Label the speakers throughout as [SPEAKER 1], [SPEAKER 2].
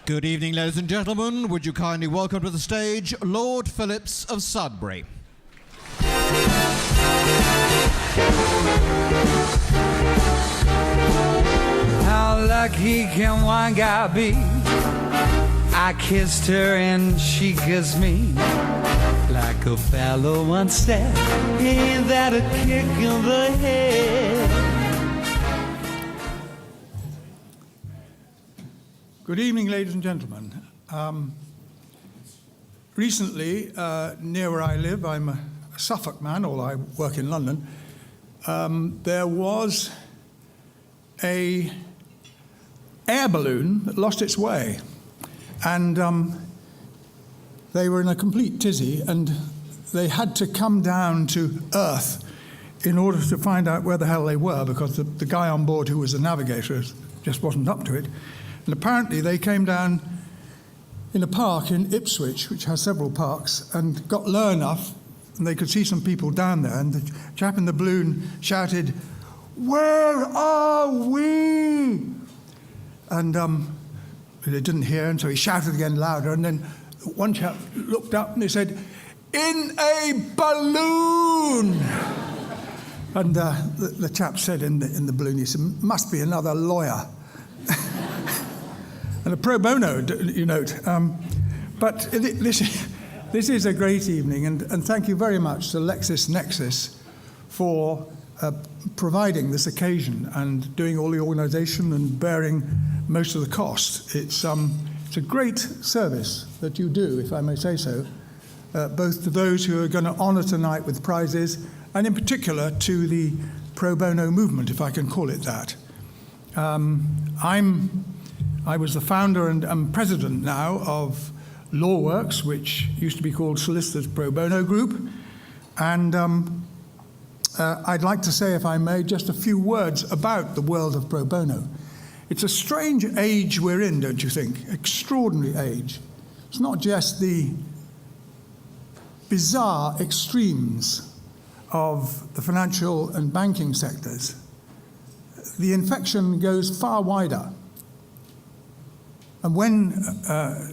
[SPEAKER 1] Good evening, ladies and gentlemen. Would you kindly welcome to the stage Lord Phillips of Sudbury.
[SPEAKER 2] How lucky can one guy be? I kissed her and she kissed me. Like a fellow once said, ain't that a kick in the head?
[SPEAKER 3] Good evening, ladies and gentlemen. Recently, near where I live, I'm a Suffolk man, although I work in London, there was an air balloon that lost its way. And they were in a complete tizzy, and they had to come down to Earth in order to find out where the hell they were, because the guy on board who was the navigator just wasn't up to it. And apparently they came down in a park in Ipswich, which has several parks, and got low enough, and they could see some people down there, and the chap in the balloon shouted, "Where are we?" And they didn't hear, and so he shouted again louder, and then one chap looked up and he said, "In a balloon!" And the chap said in the balloon, he said, "Must be another lawyer." And a pro bono, you note. But this is a great evening, and thank you very much to LexisNexis for providing this occasion and doing all the organisation and bearing most of the cost. It's a great service that you do, if I may say so, both to those who are going to honour tonight with prizes, and in particular to the pro bono movement, if I can call it that. I was the founder and president now of LawWorks, which used to be called Solicitors Pro Bono Group. And I'd like to say, if I may, just a few words about the world of pro bono. It's a strange age we're in, don't you think? Extraordinary age. It's not just the bizarre extremes of the financial and banking sectors. The infection goes far wider. And when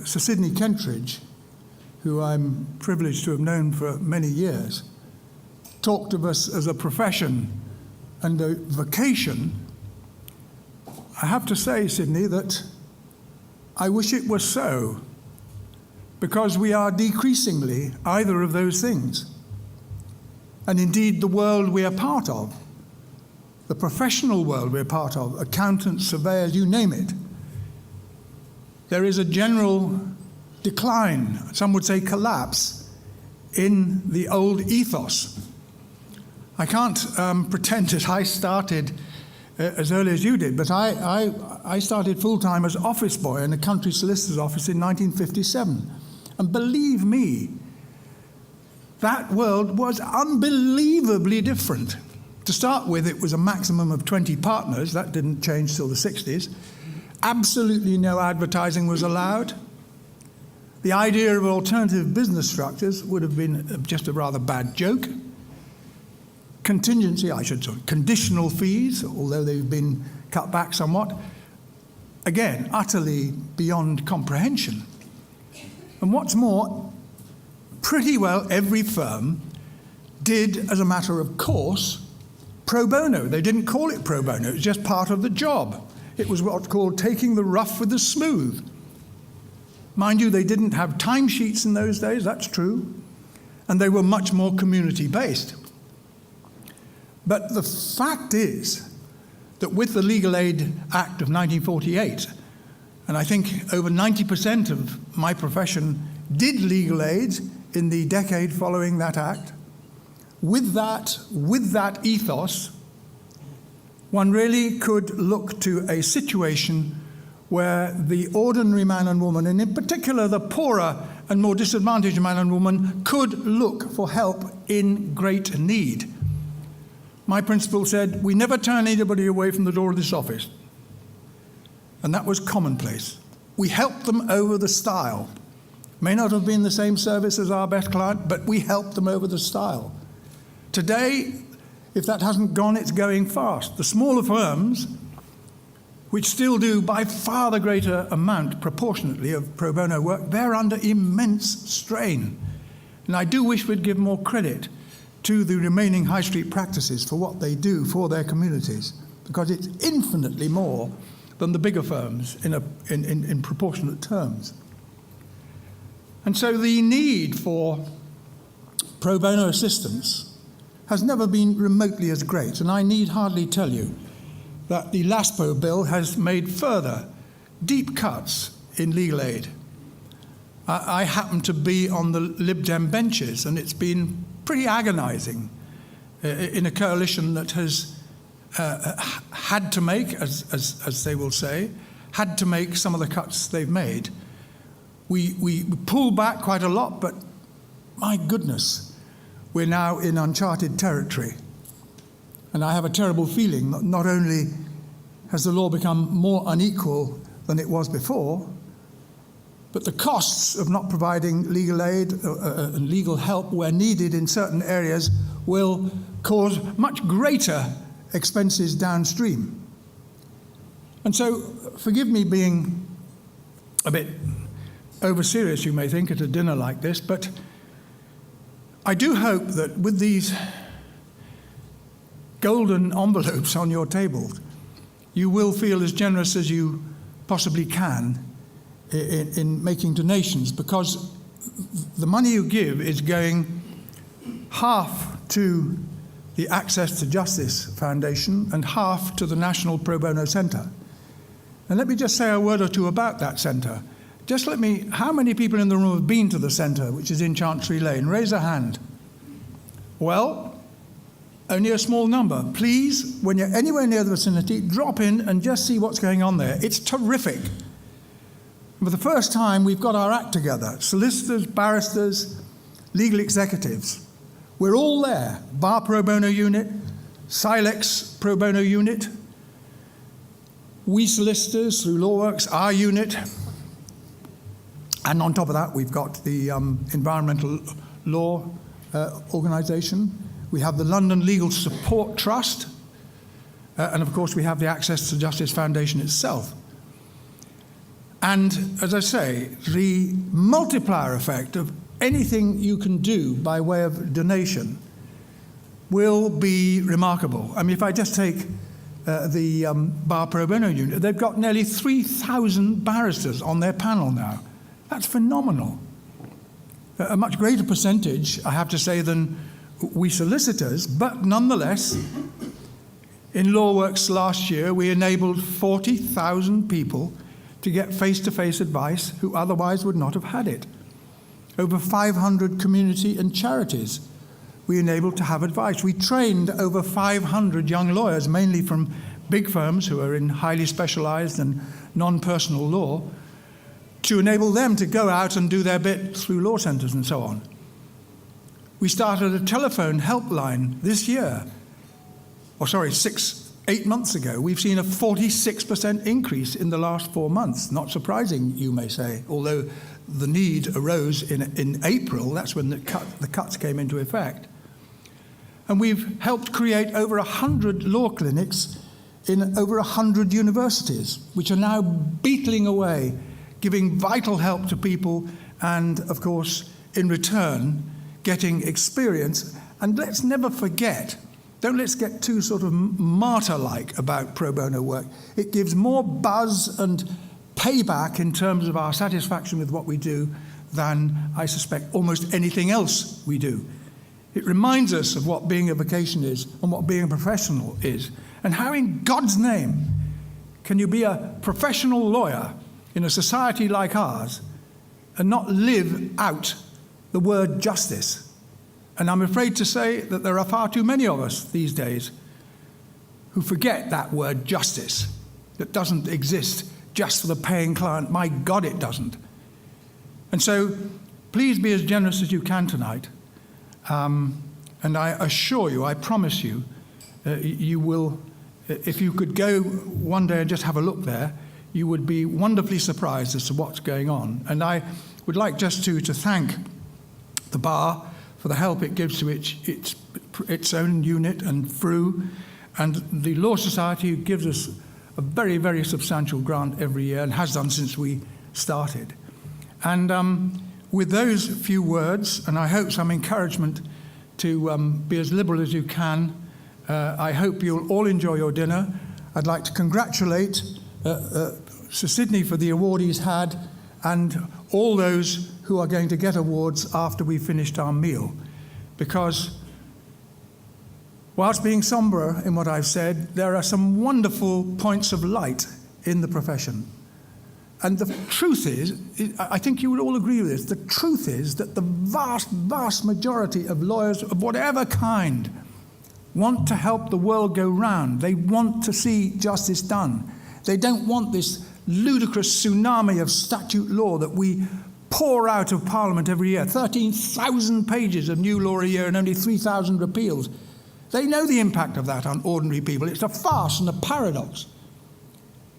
[SPEAKER 3] Sir Sidney Kentridge, who I'm privileged to have known for many years, talked of us as a profession and a vocation, I have to say, Sidney, that I wish it was so, because we are decreasingly either of those things. And indeed, the world we are part of, the professional world we're part of, accountants, surveyors, you name it, there is a general decline, some would say collapse, in the old ethos. I can't pretend that I started as early as you did, but I started full-time as office boy in a country solicitor's office in 1957. And believe me, that world was unbelievably different. To start with, it was a maximum of 20 partners. That didn't change till the 60s. Absolutely no advertising was allowed. The idea of alternative business structures would have been just a rather bad joke. Conditional fees, although they've been cut back somewhat, again, utterly beyond comprehension. And what's more, pretty well every firm did, as a matter of course, pro bono. They didn't call it pro bono, it was just part of the job. It was what's called taking the rough with the smooth. Mind you, they didn't have timesheets in those days, that's true, and they were much more community-based. But the fact is that with the Legal Aid Act of 1948, and I think over 90% of my profession did legal aid in the decade following that act, with that ethos, one really could look to a situation where the ordinary man and woman, and in particular the poorer and more disadvantaged man and woman, could look for help in great need. My principal said, "We never turn anybody away from the door of this office." And that was commonplace. We helped them over the stile. May not have been the same service as our best client, but we helped them over the stile. Today, if that hasn't gone, it's going fast. The smaller firms which still do by far the greater amount proportionately of pro bono work, they're under immense strain. And I do wish we'd give more credit to the remaining high street practices for what they do for their communities, because it's infinitely more than the bigger firms in proportionate terms. And so the need for pro bono assistance has never been remotely as great. And I need hardly tell you that the LASPO bill has made further deep cuts in legal aid. I happen to be on the Lib Dem benches, and it's been pretty agonizing in a coalition that has had to make, as they will say, had to make some of the cuts they've made. We pulled back quite a lot, but my goodness, we're now in uncharted territory. And I have a terrible feeling that not only has the law become more unequal than it was before, but the costs of not providing legal aid and legal help where needed in certain areas will cause much greater expenses downstream. And so, forgive me being a bit over-serious, you may think, at a dinner like this, but I do hope that with these golden envelopes on your table, you will feel as generous as you possibly can in making donations, because the money you give is going half to the Access to Justice Foundation and half to the National Pro Bono Centre. And let me just say a word or two about that centre. How many people in the room have been to the centre, which is in Chancery Lane? Raise a hand. Well, only a small number. Please, when you're anywhere near the vicinity, drop in and just see what's going on there. It's terrific. For the first time, we've got our act together. Solicitors, barristers, legal executives. We're all there. Bar Pro Bono Unit, Silex Pro Bono Unit, we solicitors through LawWorks, our unit. And on top of that, we've got the Environmental Law Organisation. We have the London Legal Support Trust. And of course, we have the Access to Justice Foundation itself. And as I say, the multiplier effect of anything you can do by way of donation will be remarkable. I mean, if I just take the Bar Pro Bono Unit, they've got nearly 3,000 barristers on their panel now. That's phenomenal. A much greater percentage, I have to say, than we solicitors, but nonetheless, in LawWorks last year, we enabled 40,000 people to get face-to-face advice who otherwise would not have had it. Over 500 community and charities we enabled to have advice. We trained over 500 young lawyers, mainly from big firms who are in highly specialized and non-personal law, to enable them to go out and do their bit through law centers and so on. We started a telephone helpline this year, 8 months ago. We've seen a 46% increase in the last 4 months. Not surprising, you may say, although the need arose in April. That's when the cuts came into effect. And we've helped create over 100 law clinics in over 100 universities, which are now beetling away, giving vital help to people and, of course, in return, getting experience. And let's never forget, let's get too sort of martyr-like about pro bono work. It gives more buzz and payback in terms of our satisfaction with what we do than, I suspect, almost anything else we do. It reminds us of what being a vocation is and what being a professional is. And how in God's name can you be a professional lawyer in a society like ours and not live out the word justice? And I'm afraid to say that there are far too many of us these days who forget that word justice, that doesn't exist just for the paying client. My God, it doesn't. And so please be as generous as you can tonight. And I assure you, I promise you, you will, if you could go one day and just have a look there, you would be wonderfully surprised as to what's going on. And I would like just to thank the Bar for the help it gives to its own unit and through, and the Law Society, who gives us a very, very substantial grant every year and has done since we started. And with those few words, and I hope some encouragement to be as liberal as you can, I hope you'll all enjoy your dinner. I'd like to congratulate Sir Sidney for the award he's had and all those who are going to get awards after we've finished our meal. Because whilst being sombre in what I've said, there are some wonderful points of light in the profession. And the truth is, I think you would all agree with this, the truth is that the vast, vast majority of lawyers of whatever kind want to help the world go round. They want to see justice done. They don't want this ludicrous tsunami of statute law that we pour out of Parliament every year. 13,000 pages of new law a year and only 3,000 repeals. They know the impact of that on ordinary people. It's a farce and a paradox.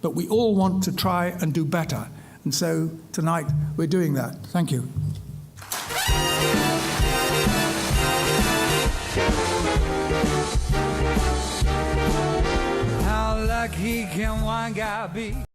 [SPEAKER 3] But we all want to try and do better. And so tonight we're doing that. Thank you.
[SPEAKER 2] How lucky can one guy be?